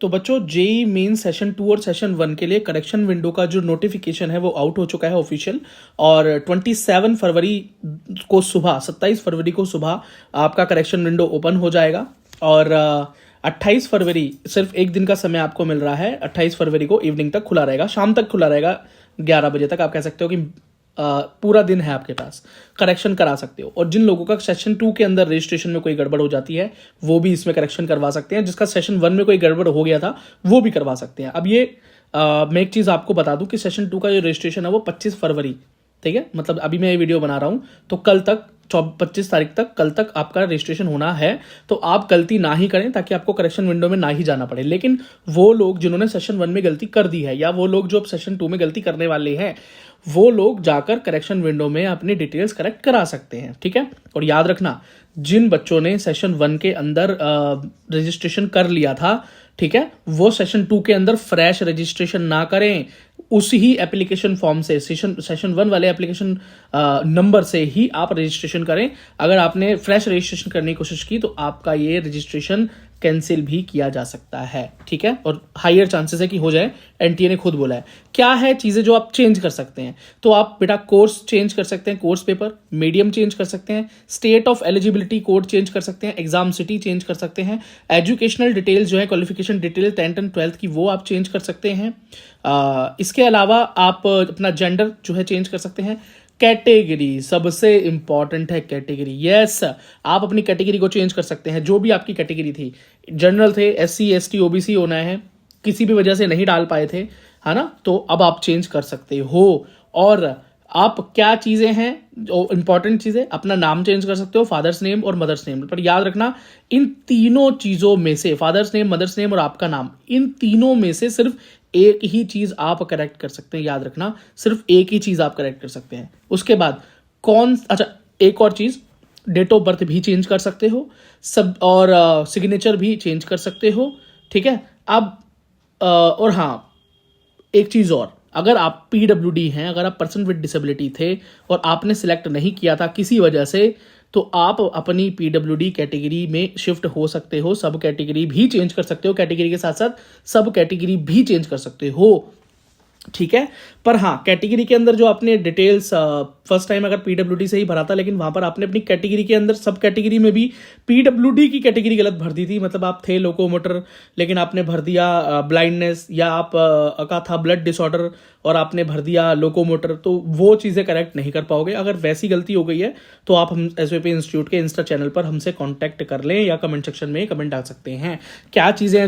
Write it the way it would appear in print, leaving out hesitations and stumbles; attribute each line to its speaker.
Speaker 1: तो बच्चों JEE main session 2 और सेशन 1 के लिए करेक्शन विंडो का जो नोटिफिकेशन है वो आउट हो चुका है ऑफिशियल। और 27 फरवरी को सुबह 27 फरवरी को सुबह आपका करेक्शन विंडो ओपन हो जाएगा। और 28 फरवरी सिर्फ एक दिन का समय आपको मिल रहा है। 28 फरवरी को इवनिंग तक खुला रहेगा, शाम तक खुला रहेगा, 11 बजे तक। आप कह सकते हो कि पूरा दिन है आपके पास, करेक्शन करा सकते हो। और जिन लोगों का सेशन 2 के अंदर रजिस्ट्रेशन में कोई गड़बड़ हो जाती है वो भी इसमें करेक्शन करवा सकते हैं। जिसका सेशन 1 में कोई गड़बड़ हो गया था वो भी करवा सकते हैं। अब ये मैं एक चीज़ आपको बता दूं कि सेशन 2 का जो रजिस्ट्रेशन है वो 25 फरवरी, ठीक है, मतलब अभी मैं ये वीडियो बना रहा हूं तो कल तक 25 तारीख तक, कल तक आपका रजिस्ट्रेशन होना है। तो आप गलती ना ही करें ताकि आपको करेक्शन विंडो में ना ही जाना पड़े। लेकिन वो लोग जिन्होंने सेशन 1 में गलती कर दी है या वो लोग जो सेशन 2 में गलती करने वाले हैं वो लोग जाकर करेक्शन विंडो में अपनी डिटेल्स करेक्ट करा सकते हैं, ठीक है। और याद रखना, जिन बच्चों ने सेशन 1 के अंदर रजिस्ट्रेशन कर लिया था, ठीक है, वो सेशन 2 के अंदर फ्रेश रजिस्ट्रेशन ना करें। उसी ही एप्लीकेशन फॉर्म से सेशन 1 वाले एप्लीकेशन नंबर से ही आप रजिस्ट्रेशन करें। अगर आपने फ्रेश रजिस्ट्रेशन करने की कोशिश की तो आपका ये रजिस्ट्रेशन कैंसिल भी किया जा सकता है, ठीक है, और हायर चांसेस है कि हो जाए। एनटीए ने खुद बोला है। क्या है चीजें जो आप चेंज कर सकते हैं? तो आप बेटा कोर्स चेंज कर सकते हैं, कोर्स पेपर, मीडियम चेंज कर सकते हैं, state of eligibility code change कर सकते हैं, एग्जाम सिटी चेंज कर सकते हैं, एजुकेशनल डिटेल्स जो है qualification detail 10th and 12th की वो आप चेंज कर सकते हैं। इसके अलावा आप अपना जेंडर जो है चेंज कर सकते हैं। कैटेगरी सबसे इंपॉर्टेंट है, कैटेगरी। यस, आप अपनी कैटेगरी को चेंज कर सकते हैं। जो भी आपकी कैटेगरी थी, जनरल थे, एससी एसटी ओबीसी होना है, किसी भी वजह से नहीं डाल पाए थे, है ना, तो अब आप चेंज कर सकते हो। और आप क्या चीजें हैं जो इंपॉर्टेंट चीजें, अपना नाम चेंज कर सकते हो, फादर्स नेम और मदर्स नेम। पर याद रखना, इन तीनों चीजों में से, फादर्स नेम, मदर्स नेम और आपका नाम, इन तीनों में से सिर्फ एक ही चीज आप करेक्ट कर सकते हैं। याद रखना, सिर्फ एक ही चीज आप करेक्ट कर सकते हैं। उसके बाद अच्छा, एक और चीज, डेट ऑफ बर्थ भी चेंज कर सकते हो सब, और सिग्नेचर भी चेंज कर सकते हो, ठीक है। अब और हाँ, एक चीज और, अगर आप पीडब्ल्यूडी हैं, अगर आप पर्सन विद डिसेबिलिटी थे और आपने सिलेक्ट नहीं किया था किसी वजह से, तो आप अपनी पीडब्ल्यूडी कैटेगरी में शिफ्ट हो सकते हो। सब कैटेगरी भी चेंज कर सकते हो, कैटेगरी के साथ साथ सब कैटेगरी भी चेंज कर सकते हो, ठीक है। पर हाँ, कैटेगरी के अंदर जो आपने डिटेल्स फर्स्ट टाइम अगर पीडब्ल्यूडी से ही भरा था, लेकिन वहां पर आपने अपनी कैटेगरी के अंदर सब कैटेगरी में भी पीडब्ल्यूडी की कैटेगरी गलत भर दी थी। मतलब आप थे लोकोमोटर लेकिन आपने भर दिया ब्लाइंडनेस, या आप का था ब्लड डिसऑर्डर और आपने भर दिया लोकोमोटर, तो वो चीज़ें करेक्ट नहीं कर पाओगे। अगर वैसी गलती हो गई है तो आप हम एसवीपी इंस्टीट्यूट के इंस्टा चैनल पर हमसे कॉन्टैक्ट कर लें या कमेंट सेक्शन में कमेंट डाल सकते हैं। क्या चीज़ें हैं जो